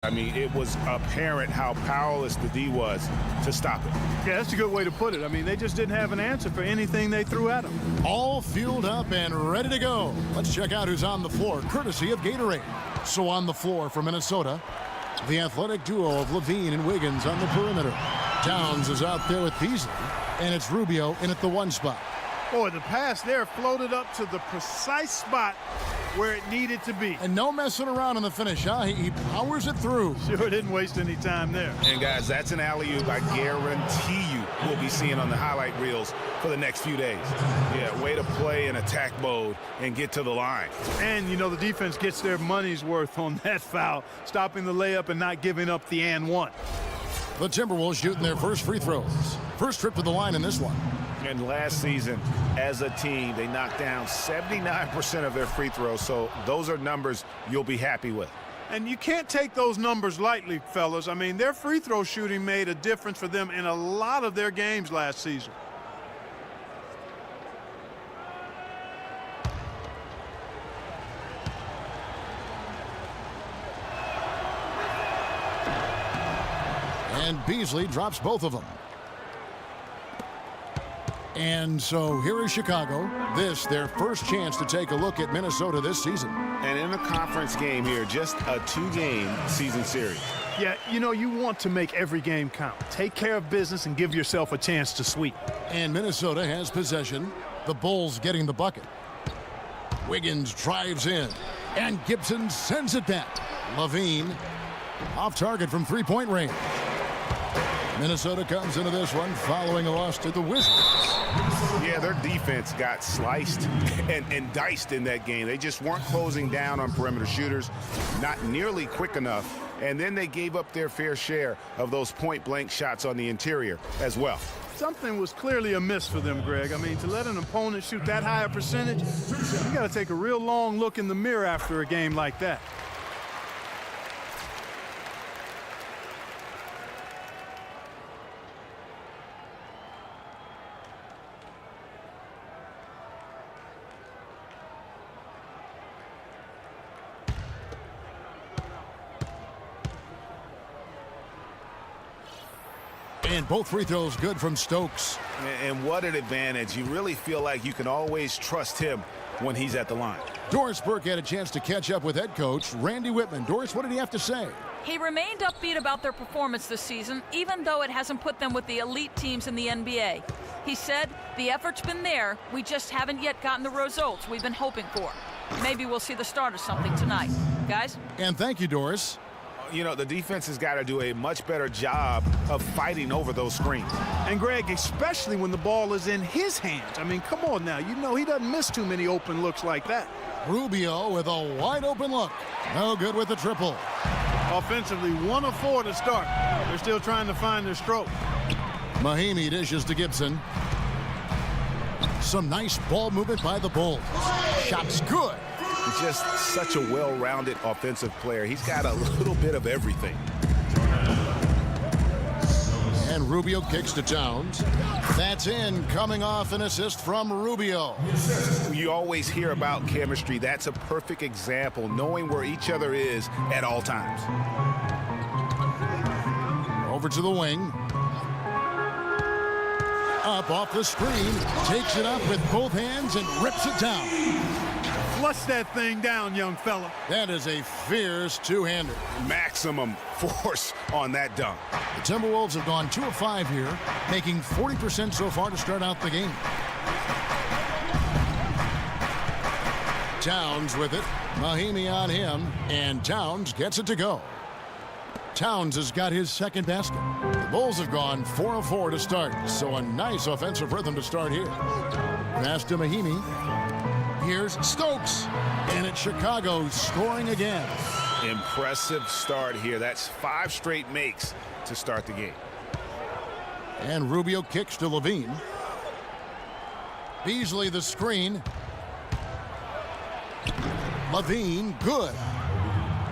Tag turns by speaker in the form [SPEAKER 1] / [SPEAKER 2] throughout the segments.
[SPEAKER 1] I mean, it was apparent how powerless the D was to stop it.
[SPEAKER 2] Yeah, that's a good way to put it. I mean, they just didn't have an answer for anything they threw at them.
[SPEAKER 3] All fueled up and ready to go. Let's check out who's on the floor, courtesy of Gatorade. So on the floor for Minnesota, the athletic duo of Levine and Wiggins on the perimeter. Towns is out there with Beasley, and it's Rubio in at the 1 spot.
[SPEAKER 2] Boy, the pass there floated up to the precise spot where it needed to be.
[SPEAKER 3] And no messing around in the finish, huh? He powers it through.
[SPEAKER 2] Sure didn't waste any time there.
[SPEAKER 1] And guys, that's an alley-oop I guarantee you we'll be seeing on the highlight reels for the next few days. Yeah, way to play in attack mode and get to the line.
[SPEAKER 2] And, you know, the defense gets their money's worth on that foul, stopping the layup and not giving up the and one.
[SPEAKER 3] The Timberwolves shooting their first free throws. First trip to the line in this one.
[SPEAKER 1] And last season, as a team, they knocked down 79% of their free throws, so those are numbers you'll be happy with.
[SPEAKER 2] And you can't take those numbers lightly, fellas. I mean, their free throw shooting made a difference for them in a lot of their games last season.
[SPEAKER 3] And Beasley drops both of them. And so here is Chicago. This, their first chance to take a look at Minnesota this season.
[SPEAKER 1] And in a conference game here, just a 2-game season series.
[SPEAKER 2] Yeah, you know, you want to make every game count. Take care of business and give yourself a chance to sweep.
[SPEAKER 3] And Minnesota has possession. The Bulls getting the bucket. Wiggins drives in. And Gibson sends it back. Levine off target from three-point range. Minnesota comes into this one following a loss to the Wizards.
[SPEAKER 1] Yeah, their defense got sliced and diced in that game. They just weren't closing down on perimeter shooters, not nearly quick enough, and then they gave up their fair share of those point-blank shots on the interior as well.
[SPEAKER 2] Something was clearly amiss for them, Greg. I mean, to let an opponent shoot that high a percentage, you got to take a real long look in the mirror after a game like that.
[SPEAKER 3] And both free throws good from Stokes.
[SPEAKER 1] And what an advantage. You really feel like you can always trust him when he's at the line.
[SPEAKER 3] Doris Burke had a chance to catch up with head coach Randy Whitman. Doris, what did he have to say?
[SPEAKER 4] He remained upbeat about their performance this season, even though it hasn't put them with the elite teams in the NBA. He said, the effort's been there, we just haven't yet gotten the results we've been hoping for. Maybe we'll see the start of something tonight. Guys?
[SPEAKER 3] And thank you, Doris.
[SPEAKER 1] You know, the defense has got to do a much better job of fighting over those screens.
[SPEAKER 2] And, Greg, especially when the ball is in his hands. I mean, come on now. You know he doesn't miss too many open looks like that.
[SPEAKER 3] Rubio with a wide open look. No good with the triple.
[SPEAKER 2] Offensively, 1 of 4 to start. They're still trying to find their stroke.
[SPEAKER 3] Mahimi dishes to Gibson. Some nice ball movement by the Bulls. Shot's good.
[SPEAKER 1] Just such a well-rounded offensive player. He's got a little bit of everything.
[SPEAKER 3] And Rubio kicks to Towns. That's in, coming off an assist from Rubio.
[SPEAKER 1] You always hear about chemistry. That's a perfect example, knowing where each other is at all times.
[SPEAKER 3] Over to the wing. Up off the screen. Takes it up with both hands and rips it down.
[SPEAKER 2] Flush that thing down, young fella.
[SPEAKER 3] That is a fierce two-hander.
[SPEAKER 1] Maximum force on that dunk.
[SPEAKER 3] The Timberwolves have gone 2 of 5 here, making 40% so far to start out the game. Towns with it. Mahimi on him, and Towns gets it to go. Towns has got his second basket. The Bulls have gone 4 of 4 to start, so a nice offensive rhythm to start here. Pass to Mahimi. Here's Stokes, and it's Chicago scoring again.
[SPEAKER 1] Impressive start here. That's 5 straight makes to start the game.
[SPEAKER 3] And Rubio kicks to Levine. Beasley the screen. Levine, good.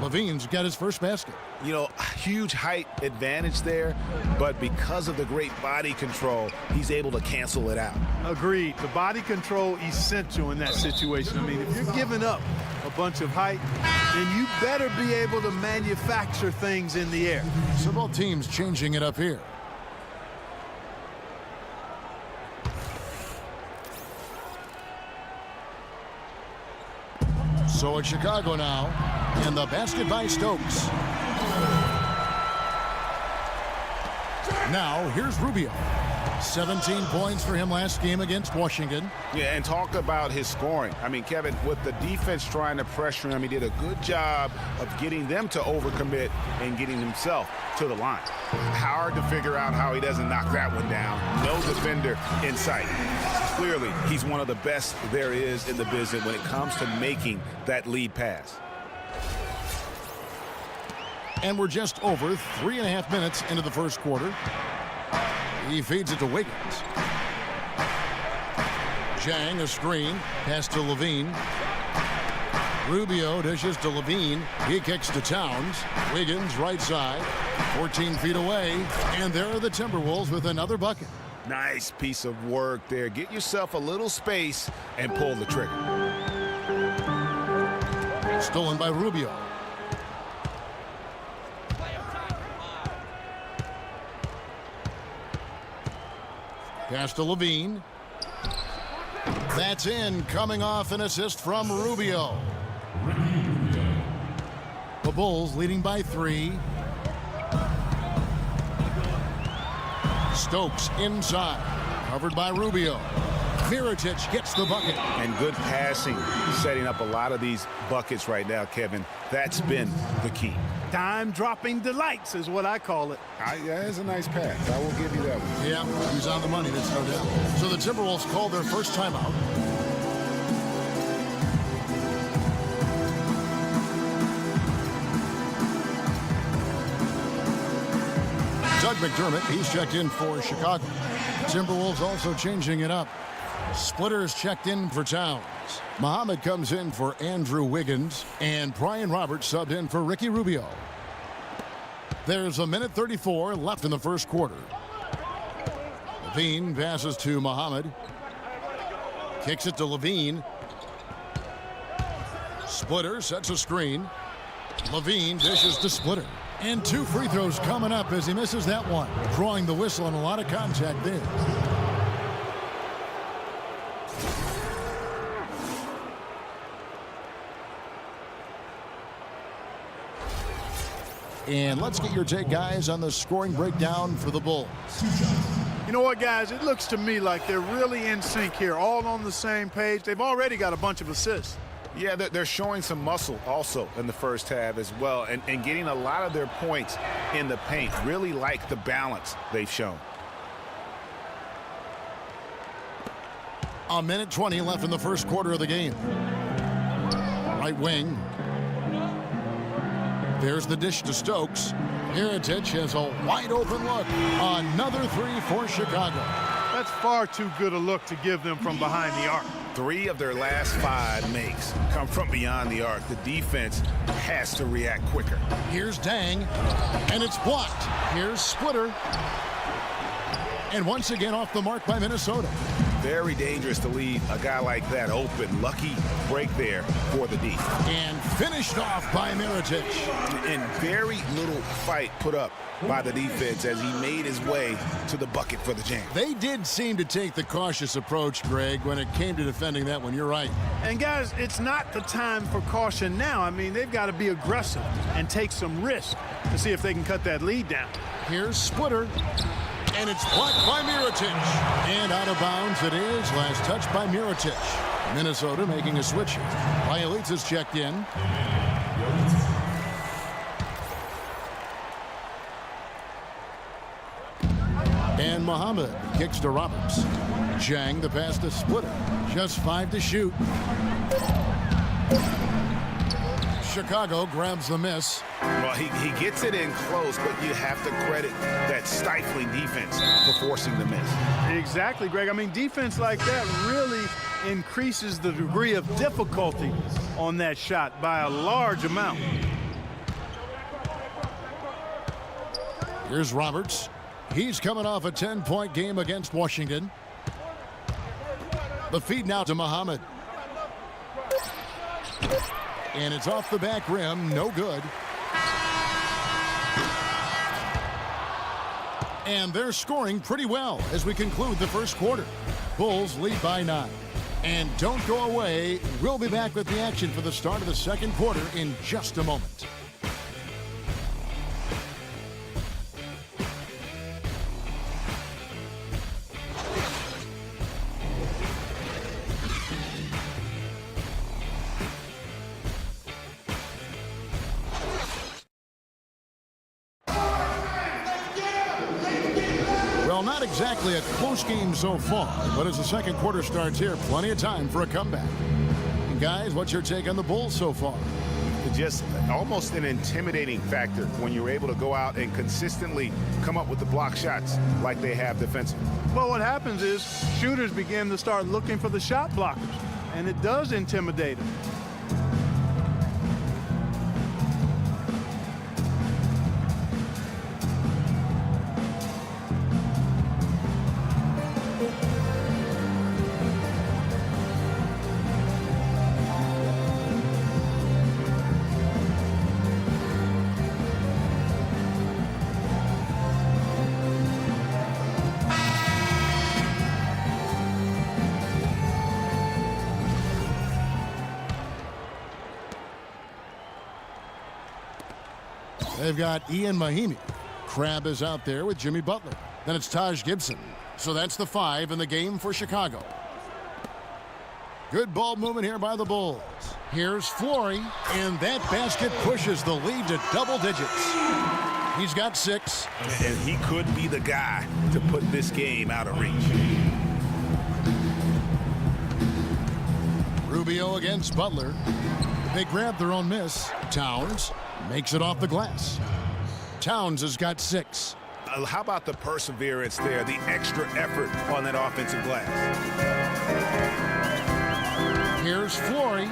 [SPEAKER 3] Levine's got his first basket.
[SPEAKER 1] You know, huge height advantage there, but because of the great body control, he's able to cancel it out.
[SPEAKER 2] Agreed. The body control essential in that situation. I mean, if you're giving up a bunch of height, then you better be able to manufacture things in the air.
[SPEAKER 3] So both teams changing it up here. So it's Chicago now, and the basket by Stokes. Now here's Rubio. 17 points for him last game against Washington.
[SPEAKER 1] Yeah, and talk about his scoring. I mean, Kevin, with the defense trying to pressure him, he did a good job of getting them to overcommit and getting himself to the line. Hard to figure out how he doesn't knock that one down. No defender in sight. Clearly, he's one of the best there is in the business when it comes to making that lead pass.
[SPEAKER 3] And we're just over 3.5 minutes into the first quarter. He feeds it to Wiggins. Zhang, a screen. Pass to Levine. Rubio dishes to Levine. He kicks to Towns. Wiggins, right side. 14 feet away. And there are the Timberwolves with another bucket.
[SPEAKER 1] Nice piece of work there. Get yourself a little space and pull the trigger.
[SPEAKER 3] Stolen by Rubio. Pass to Levine. That's in, coming off an assist from Rubio. The Bulls leading by 3. Stokes inside, covered by Rubio. Mirotic gets the bucket.
[SPEAKER 1] And good passing, setting up a lot of these buckets right now, Kevin. That's been the key.
[SPEAKER 2] Time-dropping delights is what I call it.
[SPEAKER 1] Yeah, that's a nice pass. I will give you that one.
[SPEAKER 3] Yeah, he's on the money, that's no doubt. So the Timberwolves called their first timeout. Doug McDermott, he's checked in for Chicago. Timberwolves also changing it up. Splitters checked in for Towns. Muhammad comes in for Andrew Wiggins. And Brian Roberts subbed in for Ricky Rubio. There's 1:34 left in the first quarter. Levine passes to Muhammad. Kicks it to Levine. Splitter sets a screen. Levine dishes to Splitter. And 2 free throws coming up as he misses that one. Drawing the whistle and a lot of contact there. And let's get your take, guys, on the scoring breakdown for the Bulls.
[SPEAKER 2] You know what, guys? It looks to me like they're really in sync here, all on the same page. They've already got a bunch of assists.
[SPEAKER 1] Yeah, they're showing some muscle also in the first half as well, and getting a lot of their points in the paint. Really like the balance they've shown.
[SPEAKER 3] 1:20 left in the first quarter of the game. Right wing. There's the dish to Stokes. Mirotic has a wide open look. Another 3 for Chicago.
[SPEAKER 2] That's far too good a look to give them from behind the arc.
[SPEAKER 1] 3 of their last 5 makes come from beyond the arc. The defense has to react quicker.
[SPEAKER 3] Here's Dang, and it's blocked. Here's Splitter. And once again off the mark by Minnesota.
[SPEAKER 1] Very dangerous to leave a guy like that open. Lucky break there for the D.
[SPEAKER 3] And finished off by Mirotic.
[SPEAKER 1] And very little fight put up by the defense as he made his way to the bucket for the jam.
[SPEAKER 3] They did seem to take the cautious approach, Greg, when it came to defending that one. You're right.
[SPEAKER 2] And, guys, it's not the time for caution now. I mean, they've got to be aggressive and take some risk to see if they can cut that lead down.
[SPEAKER 3] Here's Splitter. And it's blocked by Mirotic. And out of bounds it is. Last touch by Mirotic. Minnesota making a switch. Bielitz is checked in. And Muhammad kicks to Roberts. Zhang the pass to Splitter. Just 5 to shoot. Chicago grabs the miss.
[SPEAKER 1] Well, he gets it in close, but you have to credit that stifling defense for forcing the miss.
[SPEAKER 2] Exactly, Greg. I mean, defense like that really increases the degree of difficulty on that shot by a large amount.
[SPEAKER 3] Here's Roberts. He's coming off a 10-point game against Washington. The feed now to Muhammad. And it's off the back rim. No good. And they're scoring pretty well as we conclude the first quarter. Bulls lead by 9. And don't go away. We'll be back with the action for the start of the second quarter in just a moment. Well, not exactly a close game so far, but as the second quarter starts here, plenty of time for a comeback. And guys, what's your take on the Bulls so far?
[SPEAKER 1] Just almost an intimidating factor when you're able to go out and consistently come up with the block shots like they have defensively.
[SPEAKER 2] Well, what happens is shooters begin to start looking for the shot blockers, and it does intimidate them.
[SPEAKER 3] They've got Ian Mahimi. Crabbe is out there with Jimmy Butler. Then it's Taj Gibson. So that's the 5 in the game for Chicago. Good ball movement here by the Bulls. Here's Flory, and that basket pushes the lead to double digits. He's got 6.
[SPEAKER 1] And he could be the guy to put this game out of reach.
[SPEAKER 3] Rubio against Butler. They grab their own miss. Towns makes it off the glass. Towns has got 6.
[SPEAKER 1] How about the perseverance there, the extra effort on that offensive glass?
[SPEAKER 3] Here's Flory.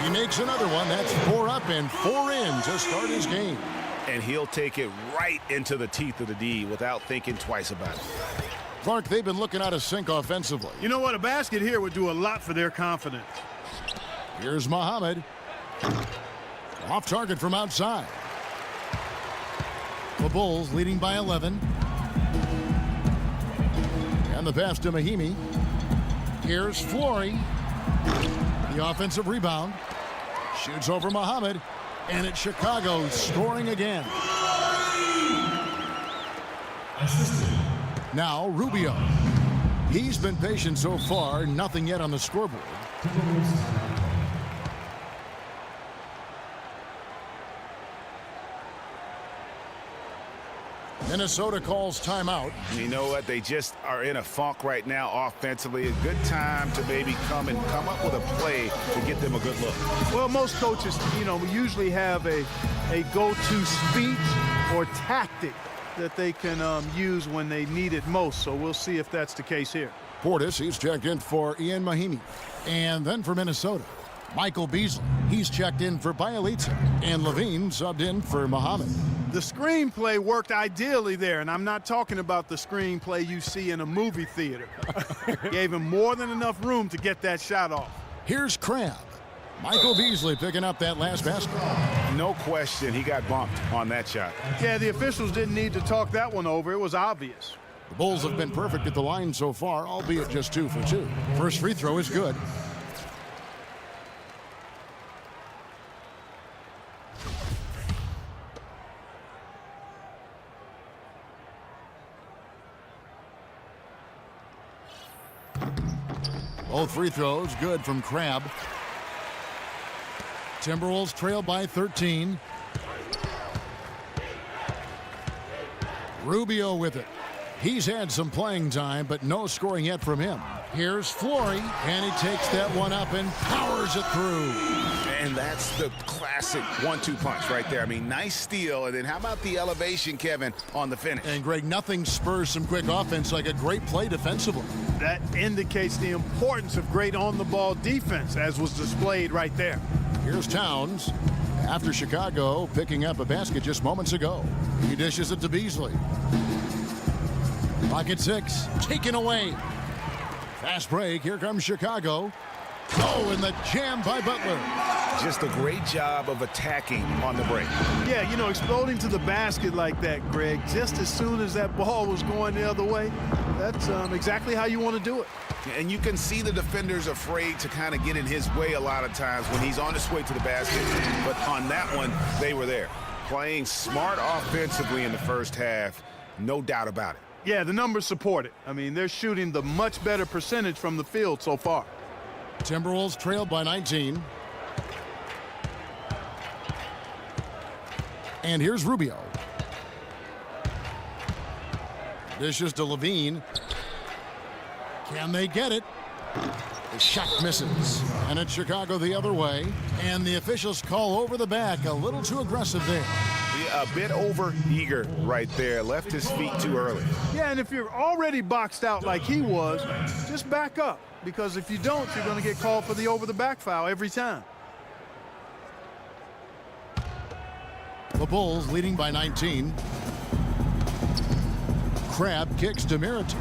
[SPEAKER 3] He makes another one. That's 4 up and 4 in to start his game.
[SPEAKER 1] And he'll take it right into the teeth of the D without thinking twice about it.
[SPEAKER 3] Clark, they've been looking out of sync offensively.
[SPEAKER 2] You know what? A basket here would do a lot for their confidence.
[SPEAKER 3] Here's Muhammad. Off target from outside. The Bulls leading by 11. And the pass to Mahimi. Here's Flory. The offensive rebound. Shoots over Muhammad. And it's Chicago scoring again. Now Rubio. He's been patient so far. Nothing yet on the scoreboard. Minnesota calls timeout.
[SPEAKER 1] You know what? They just are in a funk right now offensively. A good time to maybe come up with a play to get them a good look.
[SPEAKER 2] Well, most coaches, usually have a go-to speech or tactic that they can use when they need it most. So we'll see if that's the case here.
[SPEAKER 3] Portis, he's checked in for Ian Mahimi. And then for Minnesota, Michael Beasley. He's checked in for Bielitsa. And Levine subbed in for Muhammad.
[SPEAKER 2] The screenplay worked ideally there, and I'm not talking about the screenplay you see in a movie theater. Gave him more than enough room to get that shot off.
[SPEAKER 3] Here's Crabbe. Michael Beasley picking up that last basket.
[SPEAKER 1] No question, he got bumped on that shot.
[SPEAKER 2] Yeah, the officials didn't need to talk that one over. It was obvious.
[SPEAKER 3] The Bulls have been perfect at the line so far, albeit just 2 for 2. First free throw is good. Both free throws good from Crabbe. Timberwolves trail by 13. Rubio with it. He's had some playing time, but no scoring yet from him. Here's Flory, and he takes that one up and powers it through.
[SPEAKER 1] And that's the classic 1-2 punch right there. I mean, nice steal, and then how about the elevation, Kevin, on the finish?
[SPEAKER 3] And Greg, nothing spurs some quick offense like a great play defensively.
[SPEAKER 2] That indicates the importance of great on-the-ball defense, as was displayed right there.
[SPEAKER 3] Here's Towns. After Chicago picking up a basket just moments ago. He dishes it to Beasley. Pocket 6, taken away. Fast break, here comes Chicago. Oh, and the jam by Butler.
[SPEAKER 1] Just a great job of attacking on the break.
[SPEAKER 2] Yeah, you know, exploding to the basket like that, Greg, just as soon as that ball was going the other way, that's exactly how you want to do it.
[SPEAKER 1] And you can see the defenders afraid to kind of get in his way a lot of times when he's on his way to the basket. But on that one, they were there. Playing smart offensively in the first half, no doubt about it.
[SPEAKER 2] Yeah, the numbers support it. I mean, they're shooting the much better percentage from the field so far.
[SPEAKER 3] Timberwolves trailed by 19. And here's Rubio. Dishes to Levine. Can they get it? The shot misses. And it's Chicago the other way. And the officials call over the back. A little too aggressive there.
[SPEAKER 1] Yeah, a bit over-eager right there. Left his feet too early.
[SPEAKER 2] Yeah, and if you're already boxed out like he was, just back up. Because if you don't, you're going to get called for the over-the-back foul every time.
[SPEAKER 3] The Bulls leading by 19. Crab kicks to Mirotic.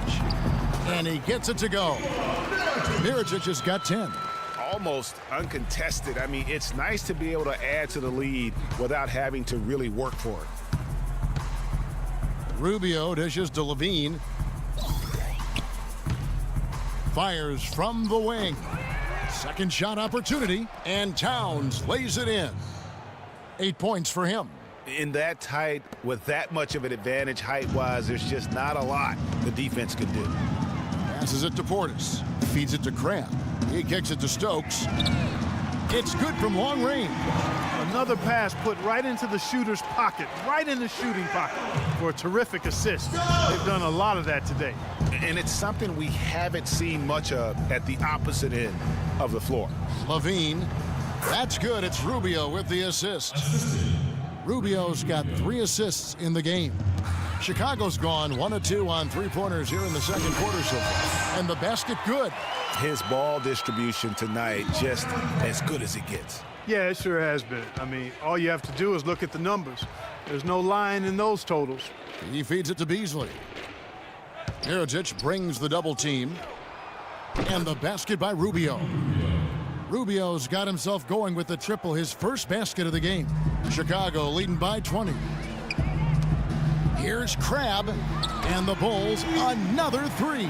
[SPEAKER 3] And he gets it to go. Mirotic has got 10.
[SPEAKER 1] Almost uncontested. I mean, it's nice to be able to add to the lead without having to really work for it.
[SPEAKER 3] Rubio dishes to Levine. Fires from the wing. Second shot opportunity. And Towns lays it in. 8 points for him.
[SPEAKER 1] In that tight, with that much of an advantage height-wise, there's just not a lot the defense can do.
[SPEAKER 3] Passes it to Portis. Feeds it to Crab. He kicks it to Stokes. It's good from long range.
[SPEAKER 2] Another pass put right into the shooter's pocket, right in the shooting pocket for a terrific assist. They've done a lot of that today.
[SPEAKER 1] And it's something we haven't seen much of at the opposite end of the floor.
[SPEAKER 3] Levine. That's good. It's Rubio with the assist. Rubio's got 3 assists in the game. Chicago's gone 1 of 2 on three-pointers here in the second quarter so far. And the basket good.
[SPEAKER 1] His ball distribution tonight just as good as it gets.
[SPEAKER 2] Yeah, it sure has been. I mean, all you have to do is look at the numbers. There's no line in those totals.
[SPEAKER 3] He feeds it to Beasley. Mirotic brings the double team. And the basket by Rubio. Rubio's got himself going with the triple, his first basket of the game. Chicago leading by 20. Here's Crab, and the Bulls another 3.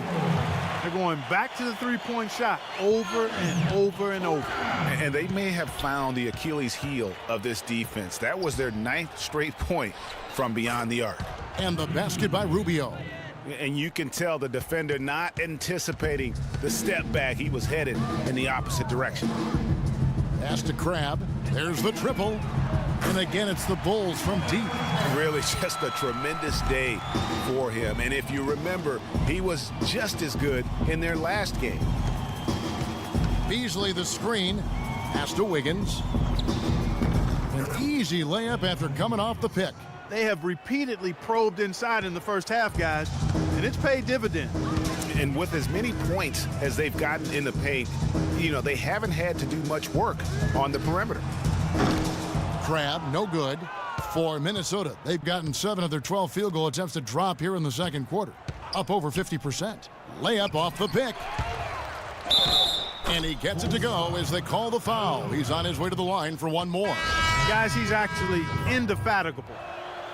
[SPEAKER 2] They're going back to the three-point shot over and over and over.
[SPEAKER 1] And they may have found the Achilles heel of this defense. That was their 9th straight point from beyond the arc.
[SPEAKER 3] And the basket by Rubio.
[SPEAKER 1] And you can tell the defender not anticipating the step back. He was headed in the opposite direction.
[SPEAKER 3] Pass to Crab. There's the triple. And again, it's the Bulls from deep.
[SPEAKER 1] Really just a tremendous day for him. And if you remember, he was just as good in their last game.
[SPEAKER 3] Beasley the screen. Pass to Wiggins. An easy layup after coming off the pick.
[SPEAKER 2] They have repeatedly probed inside in the first half, guys, and it's paid dividends.
[SPEAKER 1] And with as many points as they've gotten in the paint, you know, they haven't had to do much work on the perimeter.
[SPEAKER 3] Crab, no good. For Minnesota, they've gotten 7 of their 12 field goal attempts to drop here in the second quarter. Up over 50%. Layup off the pick. And he gets it to go as they call the foul. He's on his way to the line for one more.
[SPEAKER 2] Guys, he's actually indefatigable.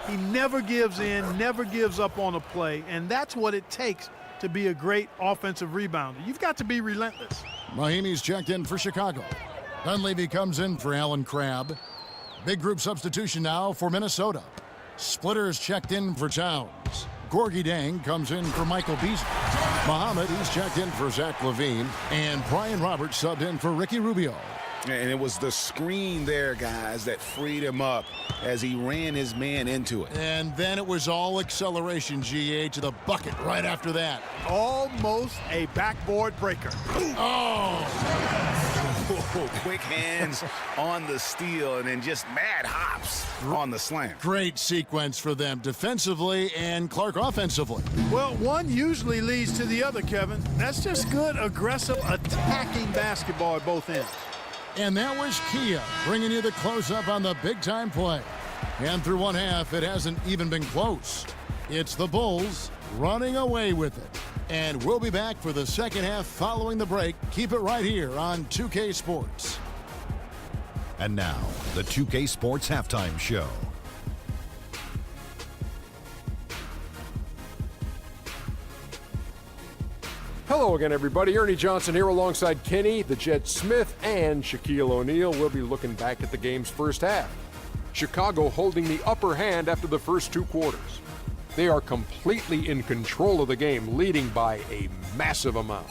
[SPEAKER 2] He never gives in, never gives up on a play, and that's what it takes to be a great offensive rebounder. You've got to be relentless.
[SPEAKER 3] Mahimi's checked in for Chicago. Dunleavy comes in for Allen Crabbe. Big group substitution now for Minnesota. Splitters checked in for Towns. Gorgie Dang comes in for Michael Beasley. Muhammad, he's checked in for Zach Levine. And Brian Roberts subbed in for Ricky Rubio.
[SPEAKER 1] And it was the screen there, guys, that freed him up as he ran his man into it.
[SPEAKER 3] And then it was all acceleration, GA, to the bucket right after that.
[SPEAKER 2] Almost a backboard breaker.
[SPEAKER 3] Oh!
[SPEAKER 1] Quick hands on the steal and then just mad hops on the slam.
[SPEAKER 3] Great sequence for them defensively and Clark offensively.
[SPEAKER 2] Well, one usually leads to the other, Kevin. That's just good, aggressive, attacking basketball at both ends.
[SPEAKER 3] And that was Kia bringing you the close-up on the big-time play. And through one half, it hasn't even been close. It's the Bulls running away with it. And we'll be back for the second half following the break. Keep it right here on 2K Sports.
[SPEAKER 5] And now, the 2K Sports Halftime Show.
[SPEAKER 6] Hello again, everybody. Ernie Johnson here alongside Kenny, the Jet Smith, and Shaquille O'Neal. We'll be looking back at the game's first half. Chicago holding the upper hand after the first two quarters. They are completely in control of the game, leading by a massive amount.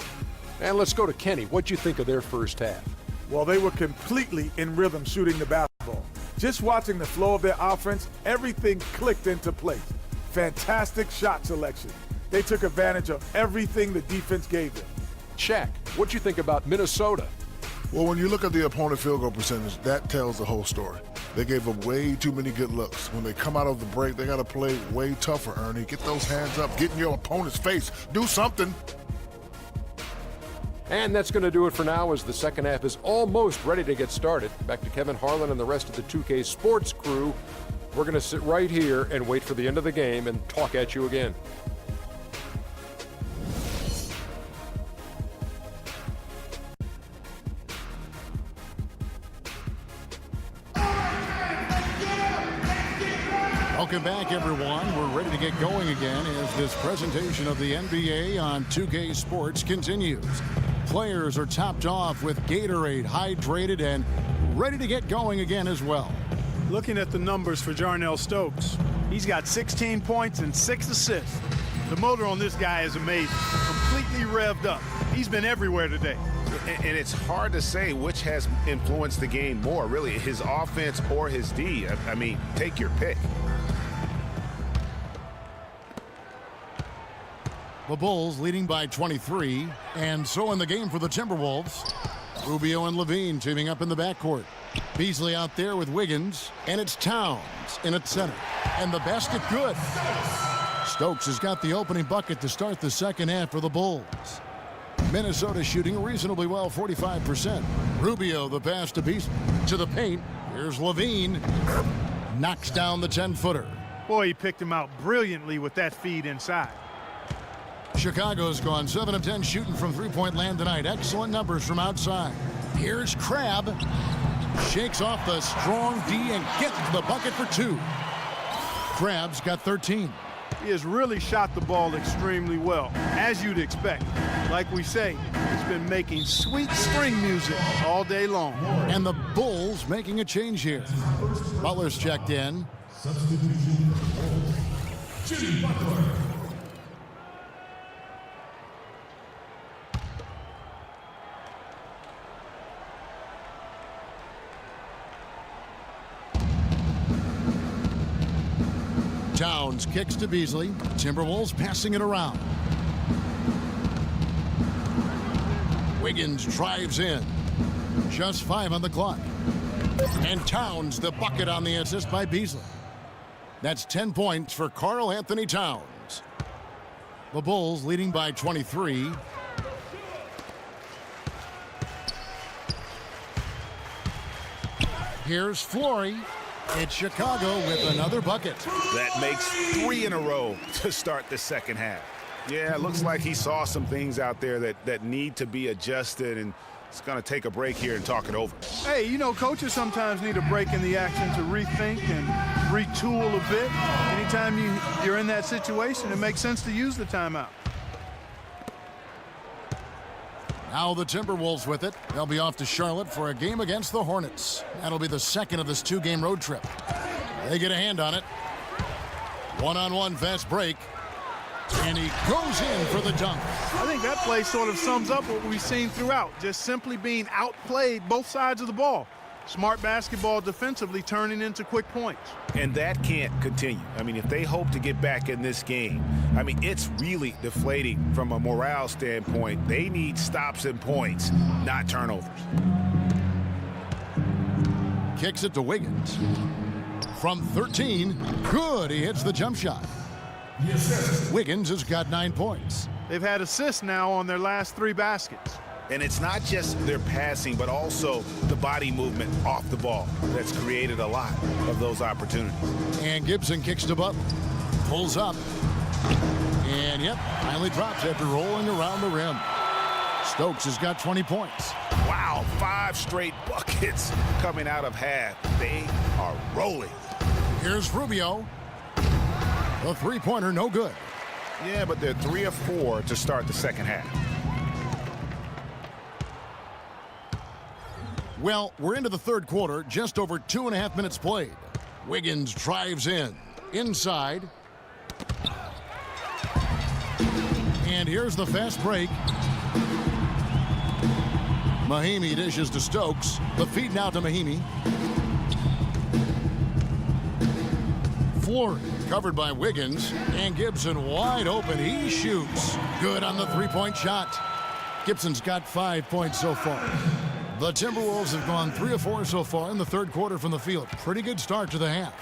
[SPEAKER 6] And let's go to Kenny. What'd you think of their first half?
[SPEAKER 7] Well, they were completely in rhythm shooting the basketball. Just watching the flow of their offense, everything clicked into place. Fantastic shot selection. They took advantage of everything the defense gave them.
[SPEAKER 6] Shaq, what'd you think about Minnesota?
[SPEAKER 8] Well, when you look at the opponent field goal percentage, that tells the whole story. They gave up way too many good looks. When they come out of the break, they got to play way tougher, Ernie. Get those hands up. Get in your opponent's face. Do something.
[SPEAKER 6] And that's going to do it for now as the second half is almost ready to get started. Back to Kevin Harlan and the rest of the 2K Sports crew. We're going to sit right here and wait for the end of the game and talk at you again.
[SPEAKER 3] Welcome back, everyone. We're ready to get going again as this presentation of the NBA on 2K Sports continues. Players are topped off with Gatorade, hydrated, and ready to get going again as well.
[SPEAKER 2] Looking at the numbers for Jarnell Stokes, he's got 16 points and 6 assists. The motor on this guy is amazing. Completely revved up. He's been everywhere today.
[SPEAKER 1] And it's hard to say which has influenced the game more, really, his offense or his D. I mean, take your pick.
[SPEAKER 3] The Bulls leading by 23, and so in the game for the Timberwolves. Rubio and Levine teaming up in the backcourt. Beasley out there with Wiggins, and it's Towns in at center. And the basket good. Stokes has got the opening bucket to start the second half for the Bulls. Minnesota shooting reasonably well, 45%. Rubio the pass to Beasley to the paint. Here's Levine. Knocks down the 10-footer.
[SPEAKER 2] Boy, he picked him out brilliantly with that feed inside.
[SPEAKER 3] Chicago's gone 7 of 10 shooting from three-point land tonight. Excellent numbers from outside. Here's Crabbe. Shakes off the strong D and gets the bucket for 2. Crabbe's got 13.
[SPEAKER 2] He has really shot the ball extremely well, as you'd expect. Like we say, he's been making sweet string music all day long.
[SPEAKER 3] And the Bulls making a change here. Butler's checked in.
[SPEAKER 9] Jimmy Butler.
[SPEAKER 3] Towns kicks to Beasley. Timberwolves passing it around. Wiggins drives in. Just 5 on the clock. And Towns the bucket on the assist by Beasley. That's 10 points for Karl Anthony Towns. The Bulls leading by 23. Here's Flory. It's Chicago with another bucket.
[SPEAKER 1] That makes 3 in a row to start the second half. Yeah, it looks like he saw some things out there that need to be adjusted, and it's going to take a break here and talk it over.
[SPEAKER 2] Hey, you know, coaches sometimes need a break in the action to rethink and retool a bit. Anytime you're in that situation, it makes sense to use the timeout.
[SPEAKER 3] Now the Timberwolves with it. They'll be off to Charlotte for a game against the Hornets. That'll be the second of this 2-game road trip. They get a hand on it. One-on-one fast break. And he goes in for the dunk.
[SPEAKER 2] I think that play sort of sums up what we've seen throughout. Just simply being outplayed both sides of the ball. Smart basketball defensively turning into quick points.
[SPEAKER 1] And that can't continue. I mean, if they hope to get back in this game, I mean, it's really deflating from a morale standpoint. They need stops and points, not turnovers.
[SPEAKER 3] Kicks it to Wiggins. From 13, good. He hits the jump shot. Wiggins has got 9 points.
[SPEAKER 2] They've had assists now on their last 3 baskets.
[SPEAKER 1] And it's not just their passing, but also the body movement off the ball that's created a lot of those opportunities.
[SPEAKER 3] And Gibson kicks to Butler. Pulls up. And, yep, finally drops after rolling around the rim. Stokes has got 20 points.
[SPEAKER 1] Wow, 5 straight buckets coming out of half. They are rolling.
[SPEAKER 3] Here's Rubio. The three-pointer, no good.
[SPEAKER 1] Yeah, but they're 3 of 4 to start the second half.
[SPEAKER 3] Well, we're into the third quarter, just over 2.5 minutes played. Wiggins drives in. Inside. And here's the fast break. Mahimi dishes to Stokes. The feed now to Mahimi. Floor covered by Wiggins. And Gibson wide open. He shoots. Good on the three-point shot. Gibson's got 5 points so far. The Timberwolves have gone 3 of 4 so far in the third quarter from the field. Pretty good start to the half.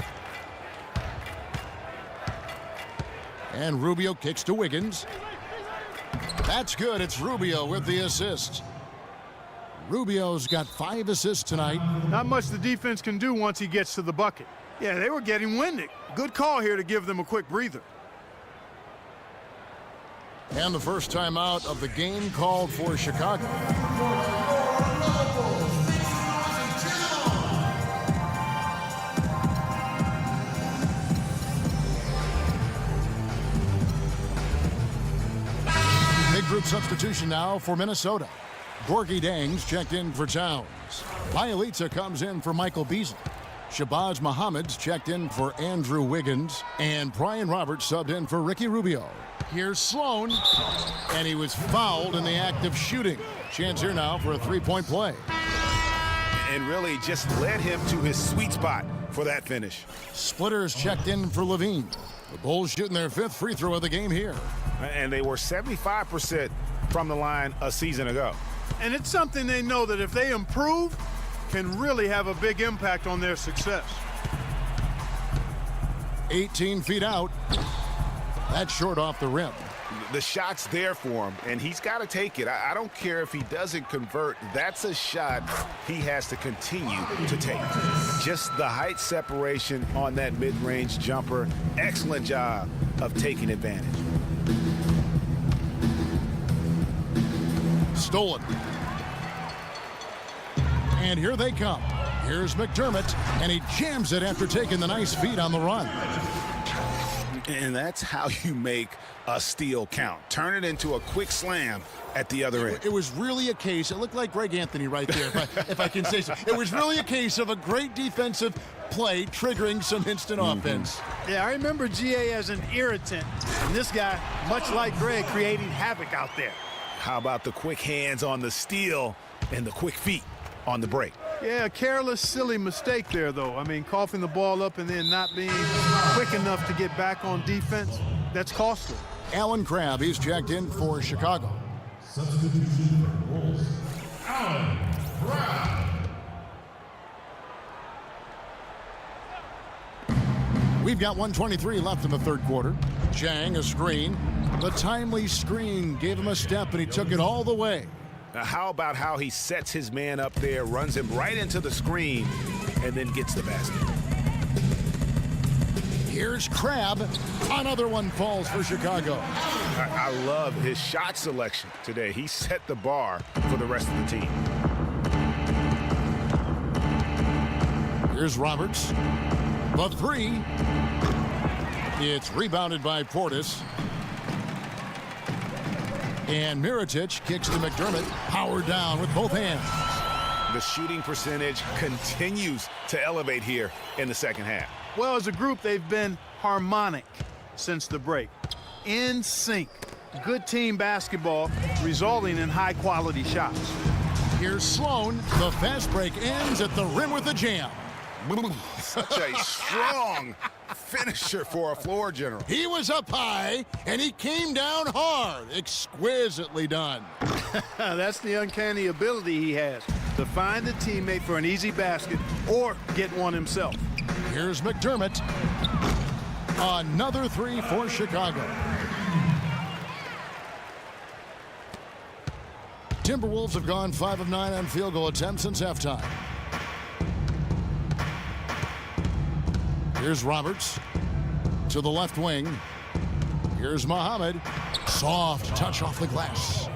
[SPEAKER 3] And Rubio kicks to Wiggins. That's good. It's Rubio with the assist. Rubio's got 5 assists tonight.
[SPEAKER 2] Not much the defense can do once he gets to the bucket. Yeah, they were getting winded. Good call here to give them a quick breather.
[SPEAKER 3] And the first timeout of the game called for Chicago. Big group substitution now for Minnesota. Gorgie Dangs checked in for Towns. Bielitsa comes in for Michael Beasley. Shabazz Muhammad's checked in for Andrew Wiggins. And Brian Roberts subbed in for Ricky Rubio. Here's Sloan. And he was fouled in the act of shooting. Chance here now for a three-point play.
[SPEAKER 1] And really just led him to his sweet spot for that finish.
[SPEAKER 3] Splitters checked in for Levine. The Bulls shooting their 5th free throw of the game here.
[SPEAKER 1] And they were 75% from the line a season ago.
[SPEAKER 2] And it's something they know that if they improve, can really have a big impact on their success.
[SPEAKER 3] 18 feet out. That's short off the rim.
[SPEAKER 1] The shot's there for him, and he's got to take it. I don't care if he doesn't convert. That's a shot he has to continue to take. Just the height separation on that mid-range jumper. Excellent job of taking advantage.
[SPEAKER 3] Stolen. And here they come. Here's McDermott, and he jams it after taking the nice feed on the run.
[SPEAKER 1] And that's how you make a steal count. Turn it into a quick slam at the other end.
[SPEAKER 3] It was really a case, it looked like Greg Anthony right there, if I can say so. It was really a case of a great defensive play triggering some instant offense.
[SPEAKER 2] Yeah, I remember GA as an irritant. And this guy, much like Greg, creating havoc out there.
[SPEAKER 1] How about the quick hands on the steal and the quick feet on the break?
[SPEAKER 2] Yeah, a careless, silly mistake there, though. I mean, coughing the ball up and then not being quick enough to get back on defense, that's costly.
[SPEAKER 3] Alan Crabb, he's checked in for Chicago.
[SPEAKER 9] Substitution for Bulls, Alan Crabb.
[SPEAKER 3] We've got 1:23 left in the third quarter. Chang, a screen. The timely screen gave him a step, and he took it all the way.
[SPEAKER 1] Now, how about how he sets his man up there, runs him right into the screen, and then gets the basket?
[SPEAKER 3] Here's Crabb. Another one falls for Chicago.
[SPEAKER 1] I love his shot selection today. He set the bar for the rest of the team.
[SPEAKER 3] Here's Roberts. The three. It's rebounded by Portis. And Mirotic kicks to McDermott. Power down with both hands.
[SPEAKER 1] The shooting percentage continues to elevate here in the second half.
[SPEAKER 2] Well, as a group, they've been harmonic since the break. In sync. Good team basketball, resulting in high-quality shots.
[SPEAKER 3] Here's Sloan. The fast break ends at the rim with a jam.
[SPEAKER 1] Such a strong finisher for a floor general.
[SPEAKER 3] He was up high, and he came down hard. Exquisitely done.
[SPEAKER 2] That's the uncanny ability he has, to find a teammate for an easy basket or get one himself.
[SPEAKER 3] Here's McDermott. Another three for Chicago. Timberwolves have gone 5 of 9 on field goal attempts since halftime. Here's Roberts to the left wing. Here's Muhammad. Soft touch off the glass.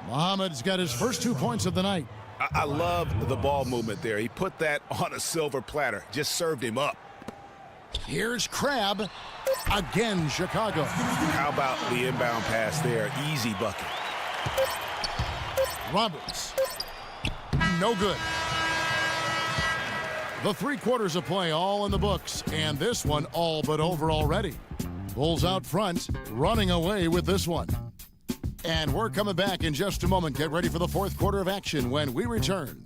[SPEAKER 3] Muhammad's got his first 2 points of the night.
[SPEAKER 1] I love the ball movement there. He put that on a silver platter. Just served him up.
[SPEAKER 3] Here's Crab. Again, Chicago.
[SPEAKER 1] How about the inbound pass there? Easy bucket.
[SPEAKER 3] Roberts. No good. The 3 quarters of play all in the books, and this one all but over already. Bulls out front, running away with this one. And we're coming back in just a moment. Get ready for the 4th quarter of action when we return.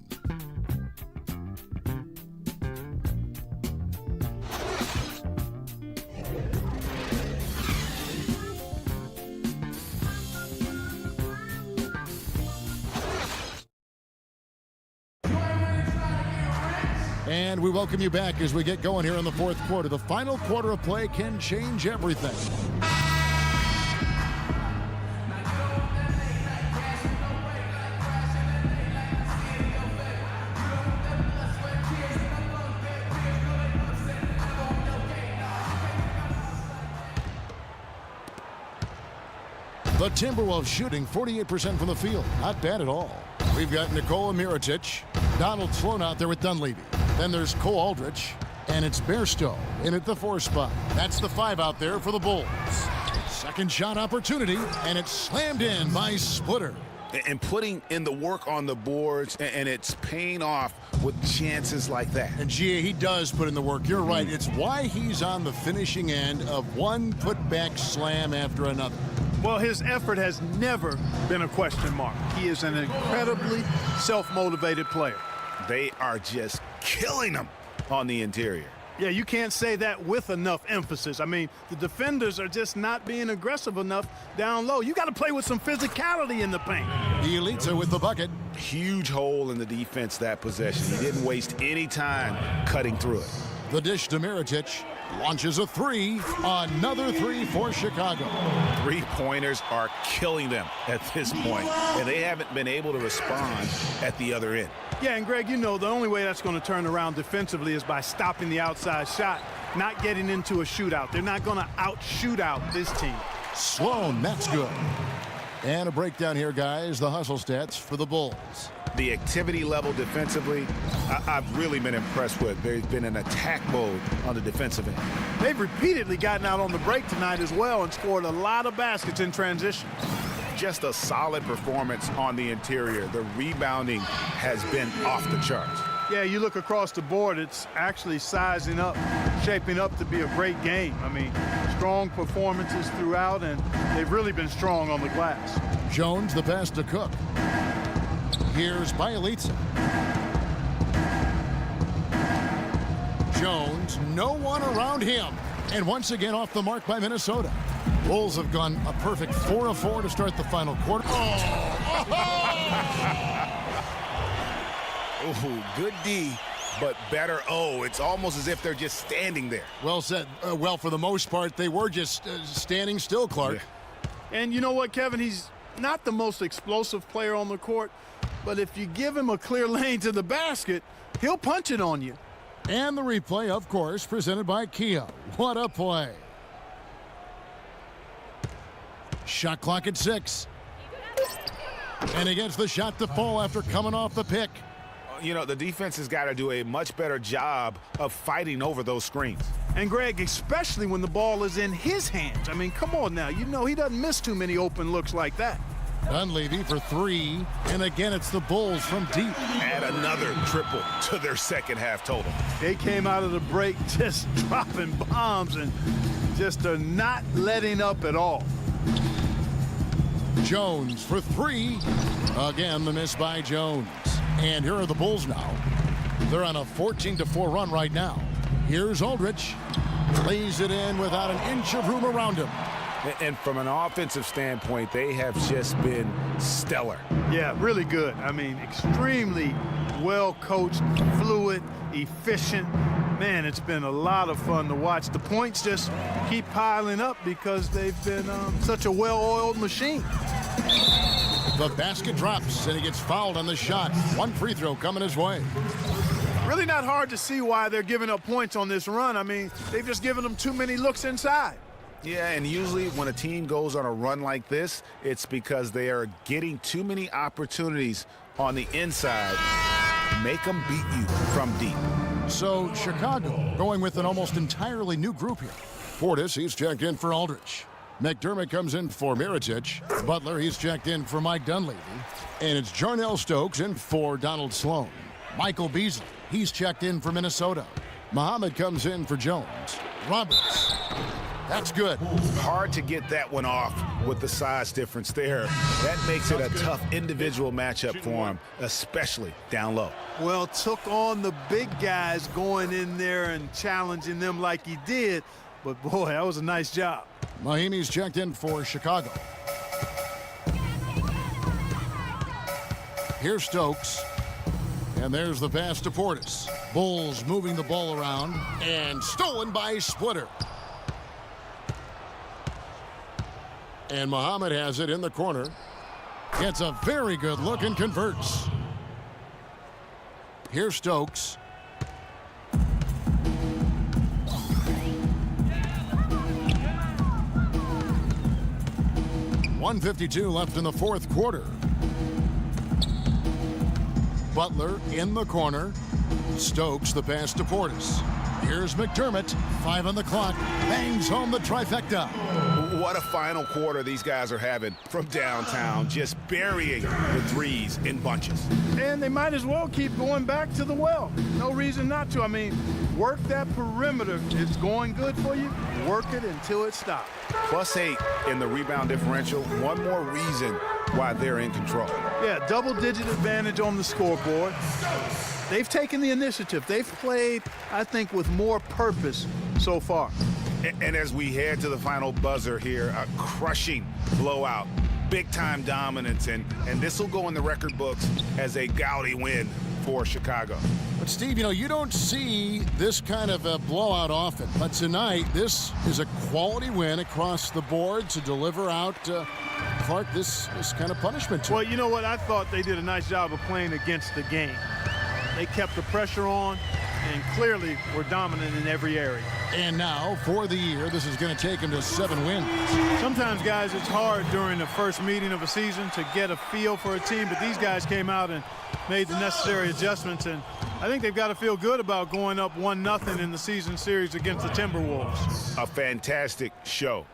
[SPEAKER 3] And we welcome you back as we get going here in the 4th quarter. The final quarter of play can change everything. The Timberwolves shooting 48% from the field. Not bad at all. We've got Nikola Mirotic, Donald Sloan out there with Dunleavy. Then there's Cole Aldrich, and it's Bairstow in at the 4 spot. That's the 5 out there for the Bulls. Second shot opportunity, and it's slammed in by Splitter.
[SPEAKER 1] And putting in the work on the boards, and it's paying off with chances like that.
[SPEAKER 3] And Gia, he does put in the work. You're right. It's why he's on the finishing end of one putback slam after another.
[SPEAKER 2] Well, his effort has never been a question mark. He is an incredibly self-motivated player.
[SPEAKER 1] They are just killing him on the interior.
[SPEAKER 2] Yeah, you can't say that with enough emphasis. I mean, the defenders are just not being aggressive enough down low. You got to play with some physicality in the paint.
[SPEAKER 3] The Elitza with the bucket.
[SPEAKER 1] Huge hole in the defense that possession. He didn't waste any time cutting through it.
[SPEAKER 3] The dish to Mirotic. Launches a 3. Another 3 for Chicago.
[SPEAKER 1] 3-pointers are killing them at this point, and they haven't been able to respond at the other end.
[SPEAKER 2] Yeah, and Greg, you know, the only way that's going to turn around defensively is by stopping the outside shot, not getting into a shootout. They're not going to out-shoot out this team.
[SPEAKER 3] Sloan, that's good. And a breakdown here, guys. The hustle stats for the Bulls.
[SPEAKER 1] The activity level defensively, I've really been impressed with. There's been an attack mode on the defensive end.
[SPEAKER 2] They've repeatedly gotten out on the break tonight as well and scored a lot of baskets in transition.
[SPEAKER 1] Just a solid performance on the interior. The rebounding has been off the charts.
[SPEAKER 2] Yeah, you look across the board, it's actually sizing up, shaping up to be a great game. I mean, strong performances throughout, and they've really been strong on the glass.
[SPEAKER 3] Jones, the pass to Cook. Here's Bielitsa. Jones, no one around him. And once again off the mark by Minnesota. Bulls have gone a perfect 4 of 4 to start the final quarter.
[SPEAKER 1] Oh, good D, but better O. It's almost as if they're just standing there.
[SPEAKER 3] Well said. Well, for the most part, they were just standing still, Clark.
[SPEAKER 2] Yeah. And you know what, Kevin? He's not the most explosive player on the court, but if you give him a clear lane to the basket, he'll punch it on you.
[SPEAKER 3] And the replay, of course, presented by Kia. What a play. Shot clock at 6. And he gets the shot to fall after coming off the pick.
[SPEAKER 1] You know, the defense has got to do a much better job of fighting over those screens.
[SPEAKER 2] And, Greg, especially when the ball is in his hands. I mean, come on now. You know he doesn't miss too many open looks like that.
[SPEAKER 3] Dunleavy for 3. And again, it's the Bulls from deep.
[SPEAKER 1] Add another triple to their second half total.
[SPEAKER 2] They came out of the break just dropping bombs and just are not letting up at all.
[SPEAKER 3] Jones for 3. Again, the miss by Jones. And here are the Bulls now. They're on a 14-4 run right now. Here's Aldrich. Lays it in without an inch of room around him.
[SPEAKER 1] And from an offensive standpoint, they have just been stellar.
[SPEAKER 2] Yeah, really good. I mean, extremely well-coached, fluid, efficient. Man, it's been a lot of fun to watch. The points just keep piling up because they've been such a well-oiled machine.
[SPEAKER 3] The basket drops, and he gets fouled on the shot. One free throw coming his way.
[SPEAKER 2] Really not hard to see why they're giving up points on this run. I mean, they've just given them too many looks inside.
[SPEAKER 1] Yeah, and usually when a team goes on a run like this, it's because they are getting too many opportunities on the inside. Make them beat you from deep.
[SPEAKER 3] So Chicago going with an almost entirely new group here. Portis, he's checked in for Aldridge. McDermott comes in for Mirotic. Butler, he's checked in for Mike Dunleavy. And it's Jarnell Stokes in for Donald Sloan. Michael Beasley, he's checked in for Minnesota. Muhammad comes in for Jones. Roberts, that's good.
[SPEAKER 1] Hard to get that one off with the size difference there. That makes it a tough individual matchup for him, especially down low.
[SPEAKER 2] Well, took on the big guys going in there and challenging them like he did. But, boy, that was a nice job.
[SPEAKER 3] Mahimi's checked in for Chicago. Here's Stokes. And there's the pass to Portis. Bulls moving the ball around. And stolen by Splitter. And Muhammad has it in the corner. Gets a very good look and converts. Here's Stokes. .152 left in the fourth quarter. Butler in the corner. Stokes the pass to Portis. Here's McDermott. 5 on the clock. Bangs home the trifecta.
[SPEAKER 1] What a final quarter these guys are having from downtown, just burying the threes in bunches.
[SPEAKER 2] And they might as well keep going back to the well. No reason not to. I mean, work that perimeter. It's going good for you. Work it until it stops.
[SPEAKER 1] +8 in the rebound differential. One more reason why they're in control.
[SPEAKER 2] Yeah, double-digit advantage on the scoreboard. They've taken the initiative. They've played, I think, with more purpose so far.
[SPEAKER 1] And as we head to the final buzzer here, a crushing blowout, big-time dominance, and this will go in the record books as a gaudy win for Chicago.
[SPEAKER 3] But, Steve, you don't see this kind of a blowout often. But tonight, this is a quality win across the board to deliver out, Clark, this kind of punishment to
[SPEAKER 2] Well, you know what? I thought they did a nice job of playing against the game. They kept the pressure on and clearly were dominant in every area.
[SPEAKER 3] And now, for the year, this is going to take them to 7 wins.
[SPEAKER 2] Sometimes, guys, it's hard during the first meeting of a season to get a feel for a team, but these guys came out and made the necessary adjustments, and I think they've got to feel good about going up 1-0 in the season series against the Timberwolves.
[SPEAKER 1] A fantastic show.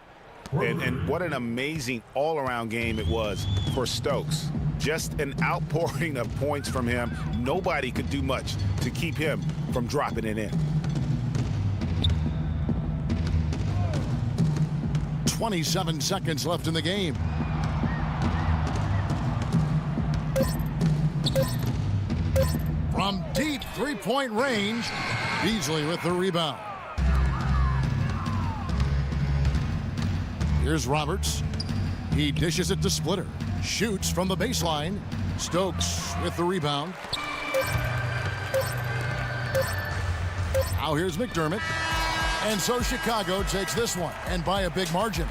[SPEAKER 1] And what an amazing all-around game it was for Stokes. Just an outpouring of points from him. Nobody could do much to keep him from dropping it in.
[SPEAKER 3] 27 seconds left in the game. From deep three-point range, Beasley with the rebound. Here's Roberts. He dishes it to Splitter. Shoots from the baseline. Stokes with the rebound. Now here's McDermott. And so Chicago takes this one, and by a big margin.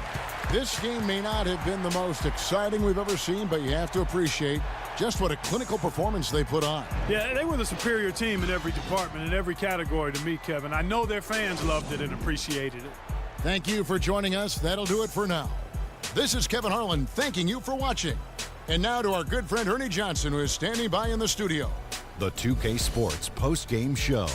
[SPEAKER 3] This game may not have been the most exciting we've ever seen, but you have to appreciate just what a clinical performance they put on.
[SPEAKER 2] Yeah, they were the superior team in every department, in every category to me, Kevin. I know their fans loved it and appreciated it.
[SPEAKER 3] Thank you for joining us. That'll do it for now. This is Kevin Harlan thanking you for watching. And now to our good friend Ernie Johnson, who is standing by in the studio.
[SPEAKER 5] The 2K Sports post-game show.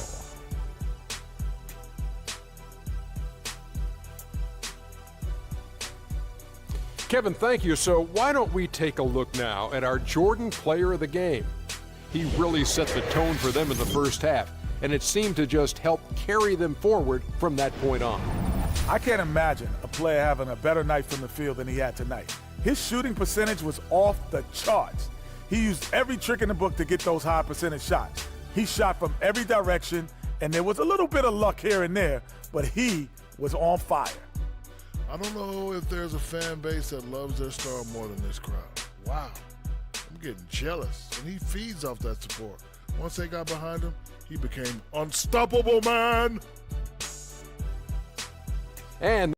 [SPEAKER 6] Kevin, thank you. So why don't we take a look now at our Jordan player of the game? He really set the tone for them in the first half, and it seemed to just help carry them forward from that point on.
[SPEAKER 7] I can't imagine a player having a better night from the field than he had tonight. His shooting percentage was off the charts. He used every trick in the book to get those high percentage shots. He shot from every direction, and there was a little bit of luck here and there, but he was on fire.
[SPEAKER 8] I don't know if there's a fan base that loves their star more than this crowd. Wow. I'm getting jealous, and he feeds off that support. Once they got behind him, he became unstoppable, man.
[SPEAKER 6] And